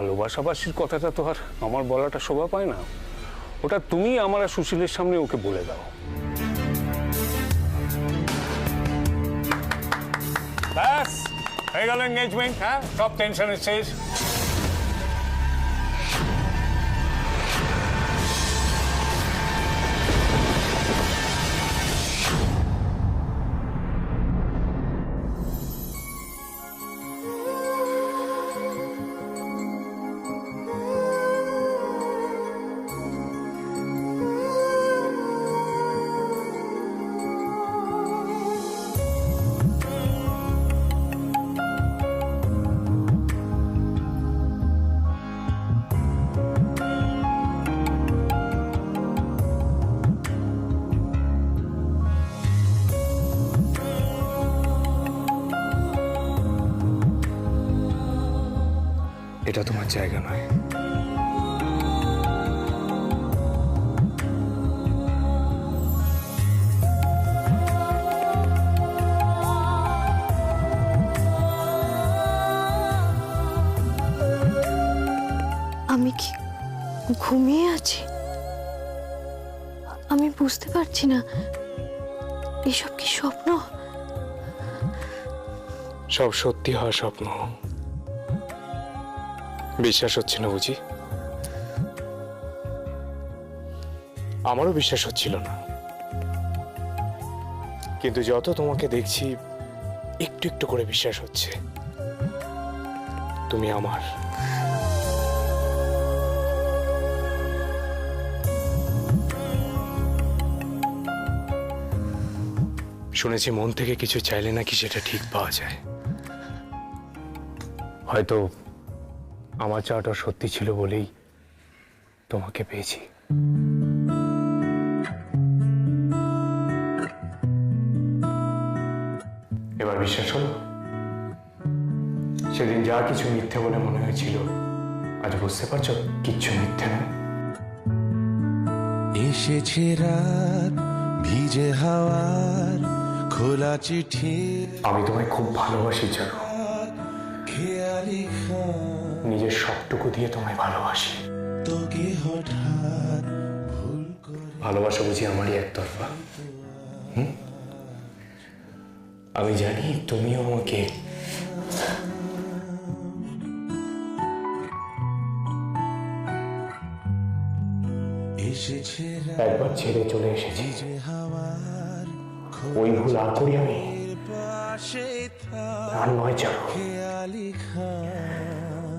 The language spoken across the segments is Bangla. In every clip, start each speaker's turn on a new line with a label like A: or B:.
A: ভালোবাসাবাসির কথাটা তো আর আমার বলাটা শোভা পায় না। ওটা তুমি আমার আর সুশীলের সামনে ওকে বলে দাও। ব্যাস হয়ে গেল এঙ্গেজমেন্ট। হ্যাঁ, সব টেনশনের শেষ।
B: এটা তোমার জায়গা নয়।
C: আমি কি ঘুমিয়ে আছি? আমি বুঝতে পারছি না, এসব কি স্বপ্ন?
B: সব সত্যি হওয়া স্বপ্ন। বিশ্বাস হচ্ছে না বুঝি? আমারও বিশ্বাস হচ্ছিল না, কিন্তু যত তোমাকে দেখছি একটু একটু করে বিশ্বাস হচ্ছে তুমি আমার। শুনেছি মন থেকে কিছু চাইলে নাকি সেটা ঠিক পাওয়া যায়। হয়তো আমার চাওয়াটা সত্যি ছিল বলেই তোমাকে পেয়েছি। এবার বিশ্বাস হলো? সেদিন যা কিছু মিথ্যে বলে মনে হয়েছিল, আজ বুঝতে পারছো কিচ্ছু মিথ্যে নয়।
D: এসেছে রাত, ভিজে হাওয়ার খোলা চিঠি।
B: আমি তোমায় খুব ভালোবাসি জানো।
D: খেয়ালি
B: নিজের সবটুকু দিয়ে তোমায় ভালোবাসি।
D: তোকে হঠাৎ ভুল করে
B: ভালোবাসা বুঝি আমারই একতরফা? আমি জানি তুমিও আমাকে
D: এসেছে
B: একবার ছেড়ে চলে এসেছি।
D: ভিজে হাওয়ার
B: ওই ভুল আর করি আমি?
D: পাশে
B: আর নয় জানো,
D: খেয়ালি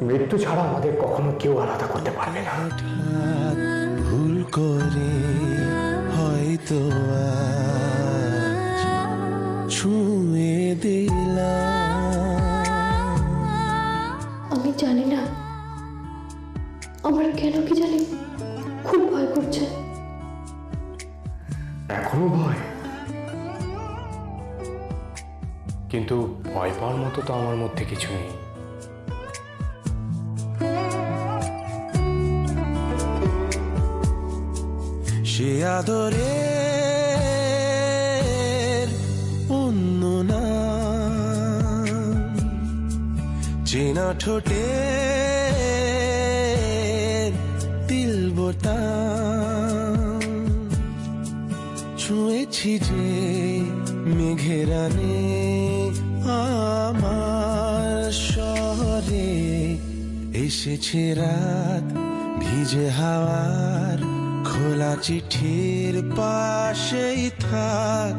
B: মৃত্যু ছাড়া আমাদের কখনো কেউ আলাদা করতে পারবে না।
D: হঠাৎ ভুল করে হয়তো আজ ছুঁয়ে দিলাম।
C: আমি জানি না, আমার কেন কি জানি খুব ভয় করছে।
B: এখনো ভয়? কিন্তু ভয় পাওয়ার মতো তো আমার মধ্যে কিছু নেই।
D: সে আদরের অন্য নাম, চেনা ঠোঁটের তিল বোতাম, ছুঁয়েছি যে মেঘেরানে আমার শহরে। এসেছে রাত, ভিজে হাওয়ার খোলা চিঠির পাশেই থাক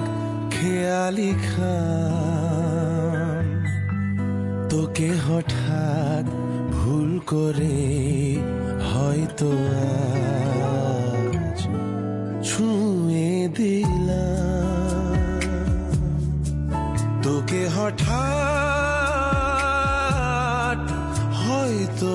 D: খেয়ালি খান। তোকে হঠাৎ ভুল করে হয়তো আজ ছুঁয়ে দিলাম। তোকে হঠাৎ হয়তো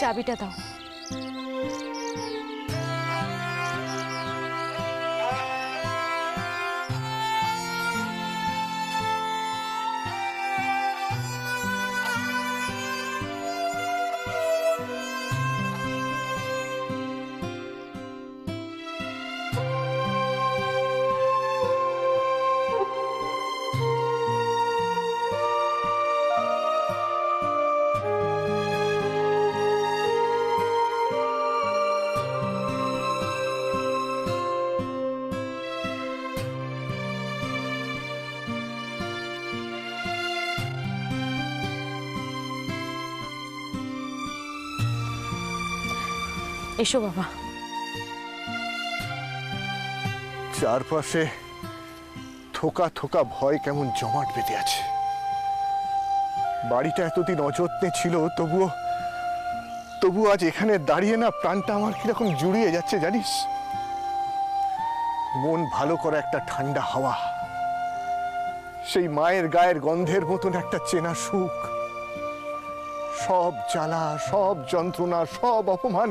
E: চাবিটা দাও। এসো বাবা।
F: চারপাশে থোকা থোকা ভয় কেমন জমাট বেঁধে আছে। বাড়িটা এতদিন অযত্নে ছিল, তবুও আজ এখানে দাঁড়িয়ে না প্রাণটা আমার কিরকম জুড়িয়ে যাচ্ছে জানিস। মন ভালো করা একটা ঠান্ডা হাওয়া, সেই মায়ের গায়ের গন্ধের মতন একটা চেনা সুখ, সব জ্বালা, সব যন্ত্রণা, সব অপমান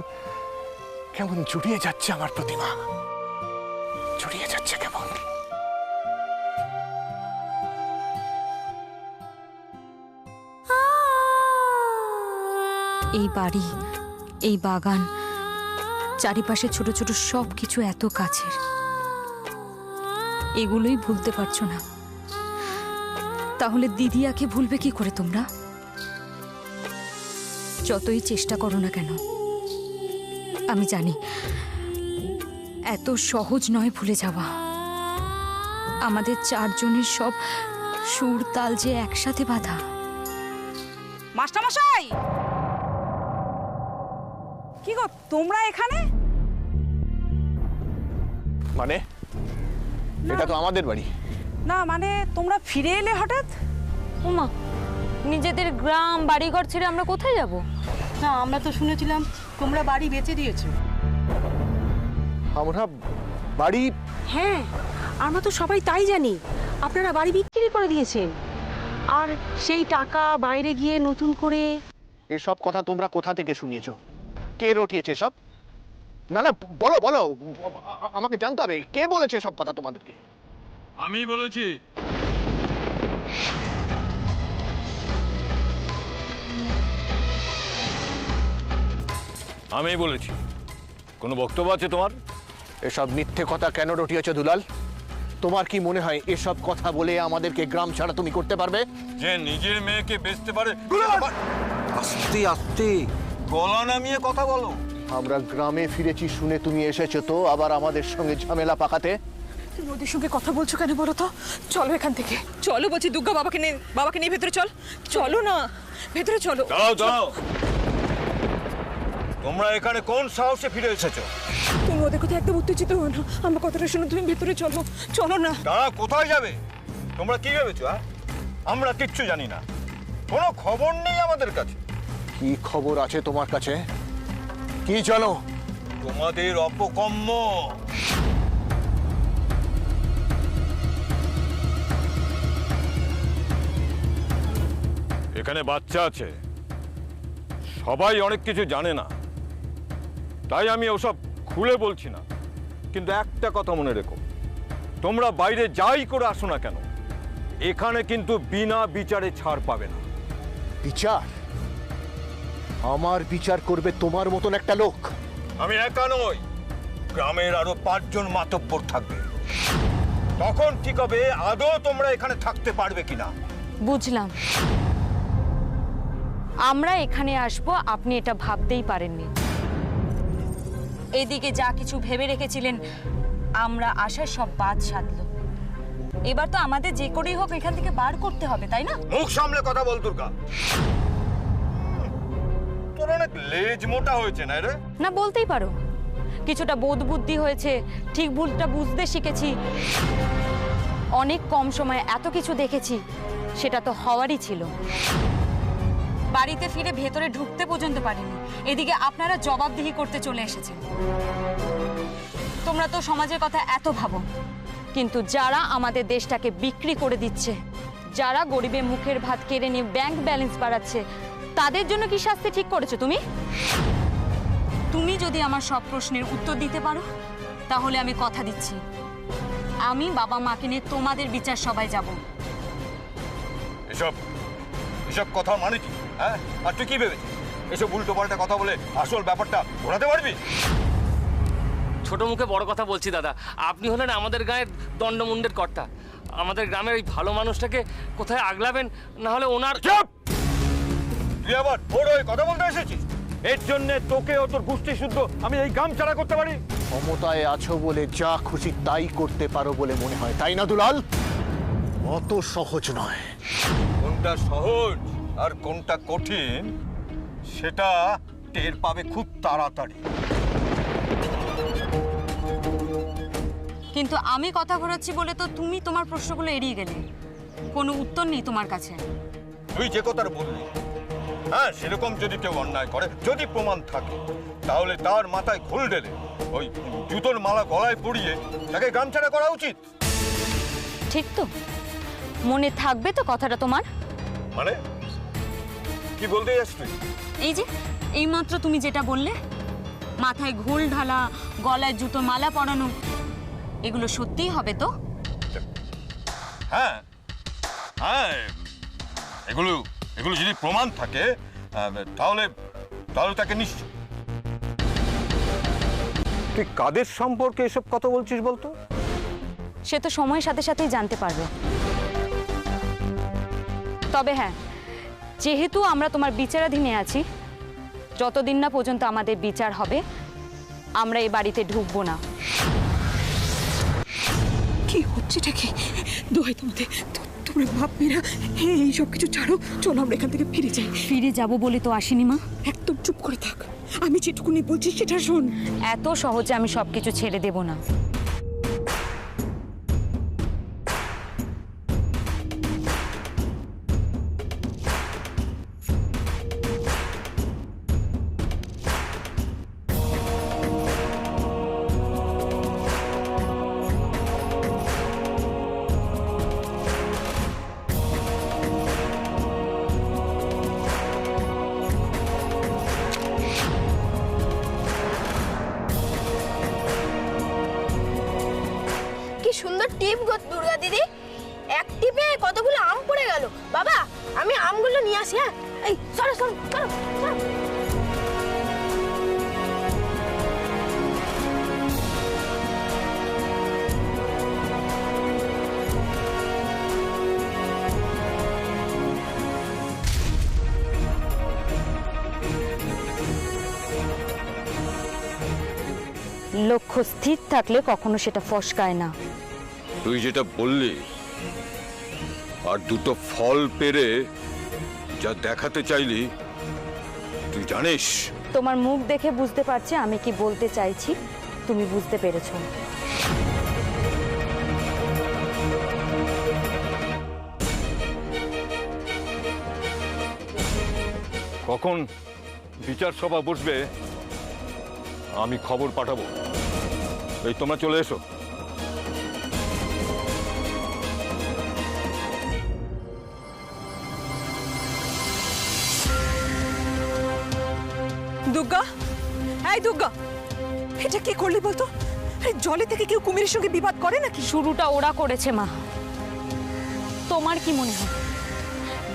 F: কেমন জুড়িয়ে যাচ্ছে আমার প্রতিমা, জুড়িয়ে যাচ্ছে কেমন।
E: এই বাড়ি, এই বাগান, চারিপাশে ছোট ছোট সব কিছু এত কাছের, এগুলোই ভুলতে পারছো না। তাহলে দিদিয়াকে ভুলবে কি করে তোমরা? যতই চেষ্টা করো না কেন, আমি জানি এত সহজ নয় ভুলে যাওয়া। আমাদের চারজনের সব সুর তাল যে একসাথে বাঁধা।
G: মাস্টারমশাই, কি গো তোমরা এখানে?
F: মানে এটা তো আমাদের বাড়ি।
G: না মানে তোমরা ফিরে এলে হঠাৎ?
E: ওমা, নিজেদের গ্রাম বাড়িঘর ছেড়ে আমরা কোথায় যাব?
H: না, আমরা তো শুনেছিলাম তোমরা বাড়ি বেচে দিয়েছো।
F: আমরা বাড়ি?
H: হ্যাঁ, আমরা তো সবাই তাই জানি, আপনারা বাড়ি বিক্রি করে দিয়েছেন। আর সেই টাকা বাইরে গিয়ে নতুন করে।
F: এসব কথা তোমরা কোথা থেকে শুনিয়েছো? কে রটিয়েছে সব? না না, বলো বলো, আমাকে জানতে হবে কে বলেছে সব কথা তোমাদেরকে।
I: আমি বলেছি। আমি বলেছি। কোনো বক্তব্য আছে তোমার?
F: এসব মিথ্যে কথা কেন রটিয়েছো দুলাল? তোমার কি মনে হয় এসব কথা বলে আমাদেরকে গ্রাম ছাড়া তুমি করতে পারবে?
I: যে নিজের মেয়েকে বেচতে পারে।
D: আস্তে আস্তে
I: গলা নামিয়ে কথা বলো।
F: আমরা গ্রামে ফিরেছি শুনে তুমি এসেছো তো আবার আমাদের সঙ্গে ঝামেলা পাকাতে?
H: তুমি ওদের সঙ্গে কথা বলছো কেন বলো তো? চলো এখান থেকে, চলো বলছি। দুর্গা বাবাকে নিয়ে ভেতরে চল। চলো না, ভেতরে চলো।
I: দাঁড়াও দাঁড়াও, তোমরা এখানে কোন সাহসে ফিরে এসেছো?
H: তুমি ওদের কথা একদম উত্তেজিত হো না, আমার কথাটা শুনো। তুমি ভেতরে চলো, চলো না।
I: দাঁড়া, কোথায় যাবে? তোমরা কি ভেবেছো? আমরা কিচ্ছু জানি না, কোনো খবর নেই আমাদের কাছে।
F: কি খবর আছে তোমার কাছে? কি জানো?
I: তোমাদের অপকম্ম। এখানে বাচ্চা আছে, সবাই অনেক কিছু জানে না, তাই আমি ওসব খুলে বলছি না। কিন্তু একটা কথা মনে রেখো, তোমরা বাইরে যাই করে আসো না কেন, এখানে কিন্তু বিনা বিচারে ছাড় পাবে না।
F: বিচার? আমার বিচার করবে তোমার মতন একটা লোক?
I: আমি একা নই, গ্রামের আরো 5 জন মাতব্বর থাকবে। তখন ঠিক হবে আদৌ তোমরা এখানে থাকতে পারবে কিনা।
E: বুঝলাম, আমরা এখানে আসবো আপনি এটা ভাবতেই পারেননি। এদিকে যা কিছু ভেবে রেখেছিলেন আমরা আসার সব বাদ সাধলো। এবার তো আমাদের যে করেই হোক এখান থেকে বার করতে হবে, তাই না?
I: মুখ সামলে কথা বল দুর্গা। তোর অনেক লেজ মোটা হয়েছে না রে?
E: না, বলতেই পারো। কিছুটা বোধ বুদ্ধি হয়েছে, ঠিক ভুলটা বুঝতে শিখেছি। অনেক কম সময়ে এত কিছু দেখেছি, সেটা তো হওয়ারই ছিল। বাড়িতে ফিরে ভেতরে ঢুকতে পর্যন্ত পারিনি, এদিকে আপনারা জবাবদিহি করতে চলে এসেছেন। তোমরা তো সমাজের কথা এত ভাবো, কিন্তু যারা আমাদের দেশটাকে বিক্রি করে দিচ্ছে, যারা গরিবের মুখের ভাত কেড়ে নিয়ে ব্যাংক ব্যালেন্স বাড়াচ্ছে, তাদের জন্য কি শাস্তি ঠিক করেছো তুমি? তুমি যদি আমার সব প্রশ্নের উত্তর দিতে পারো তাহলে আমি কথা দিচ্ছি, আমি বাবা মাকে নিয়ে তোমাদের বিচার সভায় যাব।
I: এসব এসব কথা মানে কি? হ্যাঁ, আর তুই কি ভেবেছিস এসব উল্টো পাল্টা কথা বলে আসল ব্যাপারটা ঘোরাতে পারবি?
J: ছোট মুখে বড় কথা বলছি দাদা, আপনি হলেন আমাদের গায়ের দণ্ডমুণ্ডের কর্তা। আমাদের গ্রামের এই ভালো মানুষটাকে কোথায় আগলাবেন, না হলে ওনার।
I: চুপ! তুই আবার বড় হয়ে কথা বলতে এসেছিস? এর জন্য তোকে ও তোর গোষ্ঠী শুদ্ধ আমি এই গ্রাম ছাড়া করতে পারি?
F: ক্ষমতায় আছো বলে যা খুশি তাই করতে পারো বলে মনে হয়, তাই না দুলাল? অত সহজ নয়।
I: কোনটা সহজ আর কোনটা কঠিন সেটা টের পাবে খুব তাড়াতাড়ি।
E: কিন্তু আমি কথা ঘোরাচ্ছি বলে তো তুমি তোমার প্রশ্নগুলো এড়িয়ে গেলে, কোনো উত্তর নেই তোমার কাছে।
I: তুই যে কথাটা বললি, হ্যাঁ, সেরকম যদি কেউ অন্যায় করে, যদি প্রমাণ থাকে, তাহলে তার মাথায় ঘোল ঢেলে ওই জুতোর মালা গলায় পরিয়ে তাকে গ্রাম ছাড়া করা উচিত।
E: ঠিক তো? মনে থাকবে তো কথাটা তোমার?
I: মানে কি বলতে যাস তুই?
E: এই যে এইমাত্র তুমি যেটা বললে, মাথায় ঘোল ঢালা, গলায় জুতো মালা পরানো, এগুলো সত্যিই হবে তো?
I: হ্যাঁ হ্যাঁ, এগুলো এগুলো যদি প্রমাণ থাকে তাহলে তাহলে তাকে নিশ্চয়। তুই কাদের সম্পর্কে এসব কথা বলছিস বলতো?
E: সে তো সময়ের সাথে সাথেই জানতে পারবে। তবে হ্যাঁ, যেহেতু আমরা তোমার বিচারাধীনে আছি, যতদিন না পর্যন্ত আমাদের বিচার হবে আমরা এই বাড়িতে ঢুকবো না।
H: কি হচ্ছেটা কি? দোহাই তোমাদের, তোমরা বাপ মেয়েরা এই সব কিছু ছাড়ো, চলো আমরা এখান থেকে ফিরে যাই।
E: ফিরে যাব বলে তো আসিনি মা।
H: একদম চুপ করে থাক, আমি যেটুকুনি বলছি সেটা শোন।
E: এত সহজে আমি সবকিছু ছেড়ে দেব না।
C: কি সুন্দর টিপ গো দুর্গা দিদি, এক টিপে কতগুলো আম পড়ে গেল। বাবা, আমি আমগুলো নিয়ে আসি। হ্যাঁ, এই সরো সরো সরো সরো।
E: লক্ষ্য স্থির থাকলে কখনো সেটা ফসকায় না।
I: তুই যেটা বললি আর দুটো ফল পেরে যা দেখাতে চাইলি, তুই জানিস?
E: তোমার মুখ দেখে বুঝতে পারছি আমি কি বলতে চাইছি, তুমি বুঝতে পেরেছো।
I: কখন বিচার সভা বসবে আমি খবর পাঠাবো। এই তোমরা চলে এসো।
H: দুর্গা, এই দুর্গা, এটা কি করলি বলতো? জলে থেকে কেউ কুমিরের সঙ্গে বিবাদ করে নাকি?
E: শুরুটা ওরা করেছে মা। তোমার কি মনে হয়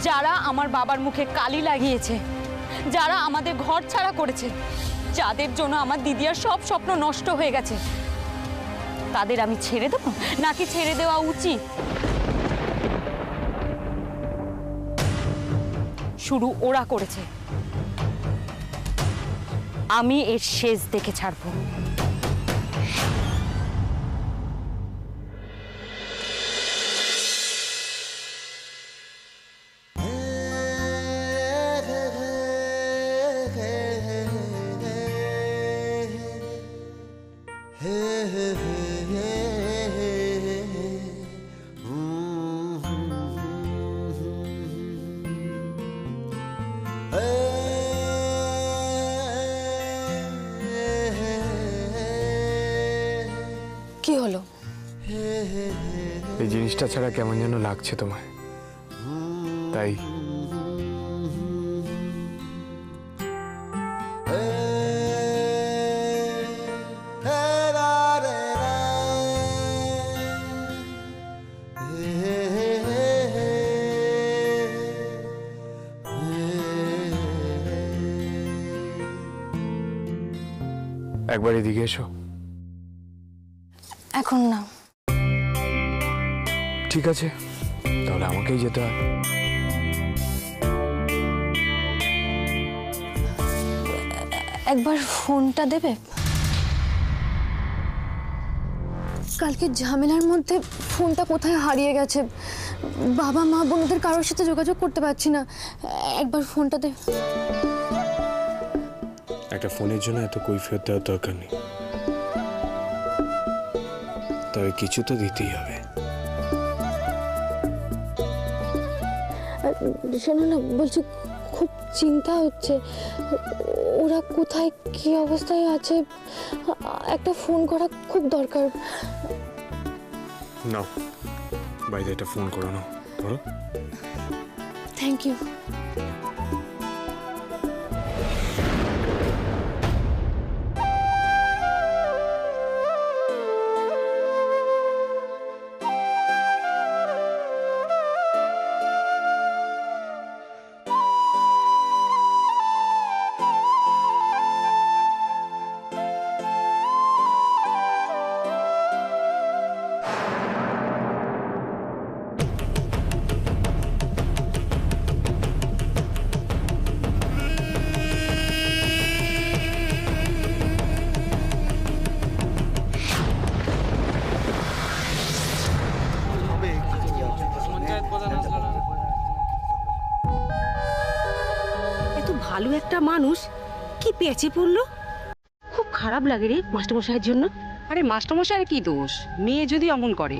E: যারা আমার বাবার মুখে কালি লাগিয়েছে, যারা আমাদের ঘর ছাড়া করেছে, যাদের জন্য আমার দিদিয়ার সব স্বপ্ন নষ্ট হয়ে গেছে, তাদের আমি ছেড়ে দেবো নাকি ছেড়ে দেওয়া উচিত? শুরু ওরা করেছে, আমি এর শেষ দেখে ছাড়বো।
C: কি হলো?
B: এই জিনিসটা ছাড়া কেমন যেন লাগছে তোমায়, তাই একবার এদিকে এসো।
E: এখন না।
B: ঠিক আছে, তাহলে আমাকেই যেতে হয়।
C: একবার ফোনটা দেবে? কালকে ঝামেলার মধ্যে ফোনটা কোথায় হারিয়ে গেছে, বাবা মা বোনদের কারোর সাথে যোগাযোগ করতে পারছি না, একবার ফোনটা দে।
B: একটা ফোনের জন্য এত কৈফিয়ত দেওয়ার দরকার নেই, তবে কিছু তো দিতেই হবে।
C: শোনো না, বলছি খুব চিন্তা হচ্ছে, ওরা কোথায় কি অবস্থায় আছে, একটা ফোন করা খুব দরকার।
B: নাও বাইরে একটা ফোন করো, নাও ধরো।
C: Thank you.
H: এত ভালো একটা মানুষ কি পেঁচে পড়লো, খুব খারাপ লাগে রে মাস্টারমশাইয়ের জন্য।
G: আরে মাস্টারমশাইয়ের কি দোষ, মেয়ে যদি অমন করে।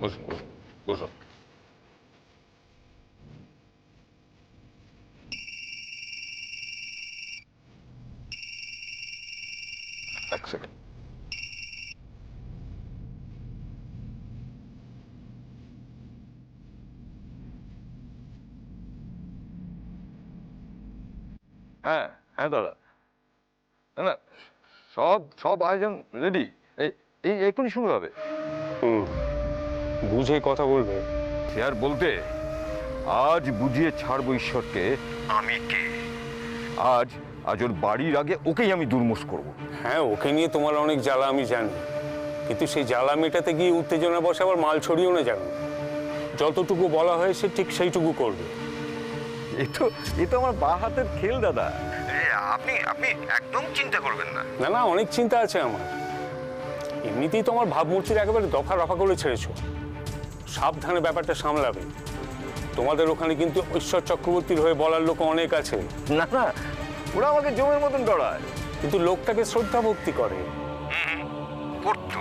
I: বসুন বসুন। এক সেকেন্ড। হ্যাঁ হ্যাঁ দাদা, না না সব সব আয়োজন রেডি, এই এই এক্ষুনি শুরু হবে।
A: বুঝে কথা বলবে।
I: সে আর বলতে, আজ বুঝিয়ে ছাড়বো ঈশ্বরকে আমি কে। আজ আজ ওর বাড়ির আগে ওকেই আমি দুর্মুষ করব।
A: হ্যাঁ, ওকে নিয়ে তোমার অনেক জ্বালা আমি জানি, কিন্তু সেই জ্বালা মেটাতে গিয়ে উত্তেজনা বসে আবার মাল ছড়িয়েও না জানো। যতটুকু বলা হয়েছে ঠিক সেইটুকু করবে।
I: এ তো আমার বা হাতের খেল দাদা, আপনি আপনি একদম চিন্তা করবেন না।
A: না না, অনেক চিন্তা আছে আমার। এমনিতেই তোমার ভাবমূর্তির একেবারে দফা রফা করে ছেড়েছো, সাবধানে ব্যাপারটা সামলাবে। তোমাদের ওখানে কিন্তু ঈশ্বর চক্রবর্তীর হয়ে বলার লোক অনেক আছে।
I: না না, ওরা আমাকে জমের মতন ডরায়,
A: কিন্তু লোকটাকে শ্রদ্ধা ভক্তি করে।
I: করতো।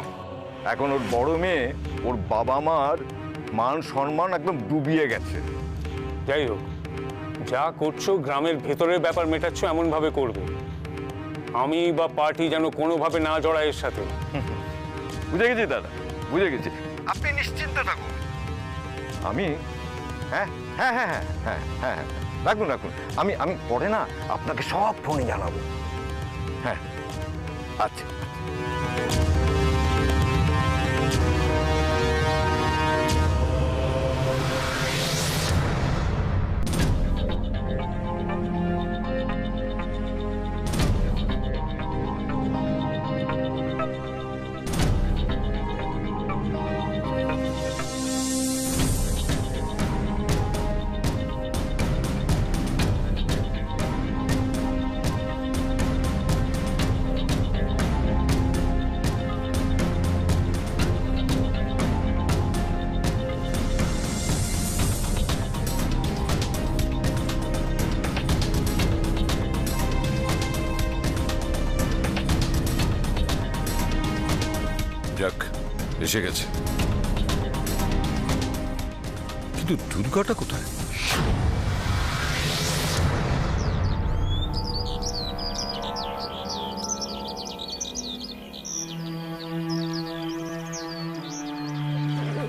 I: এখন ওর বড় মেয়ে ওর বাবা মার মান সম্মান একদম ডুবিয়ে গেছে।
A: যাই হোক, যা করছো গ্রামের ভেতরের ব্যাপার মেটাচ্ছ এমনভাবে করবে আমি বা পার্টি যেন কোনোভাবে না জড়ায় এর সাথে।
I: বুঝে গেছি দাদা, বুঝে গেছি। আপনি নিশ্চিন্ত থাকুন। আমি হ্যাঁ হ্যাঁ হ্যাঁ হ্যাঁ হ্যাঁ হ্যাঁ হ্যাঁ রাখুন রাখুন, আমি আমি পরে না আপনাকে সব ফোনে জানাবো। হ্যাঁ আচ্ছা।
D: যাক, এসে গেছে, কিন্তু দুর্গাটা কোথায়?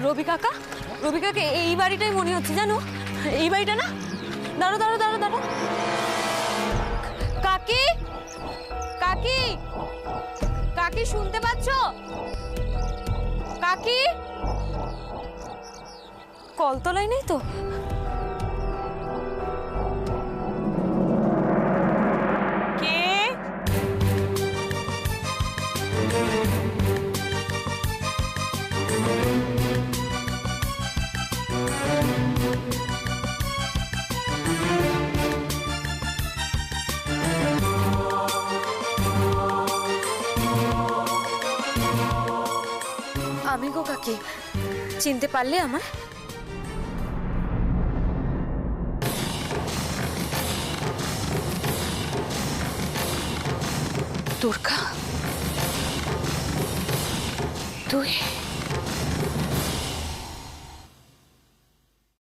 E: রবি কাকা, রবি কাকা এই বাড়িটাই মনে হচ্ছে, জানো এই বাড়িটা না। দাঁড়ো দাঁড়ো দাঁড়ো দাঁড়ো, কাকি কাকি কাকি শুনতে পাচ্ছ? কাকি কলতলায় নেই তো?
H: কে?
E: আমি গো কাকি, চিনতে পারলে আমার? দুর্গা, তুই?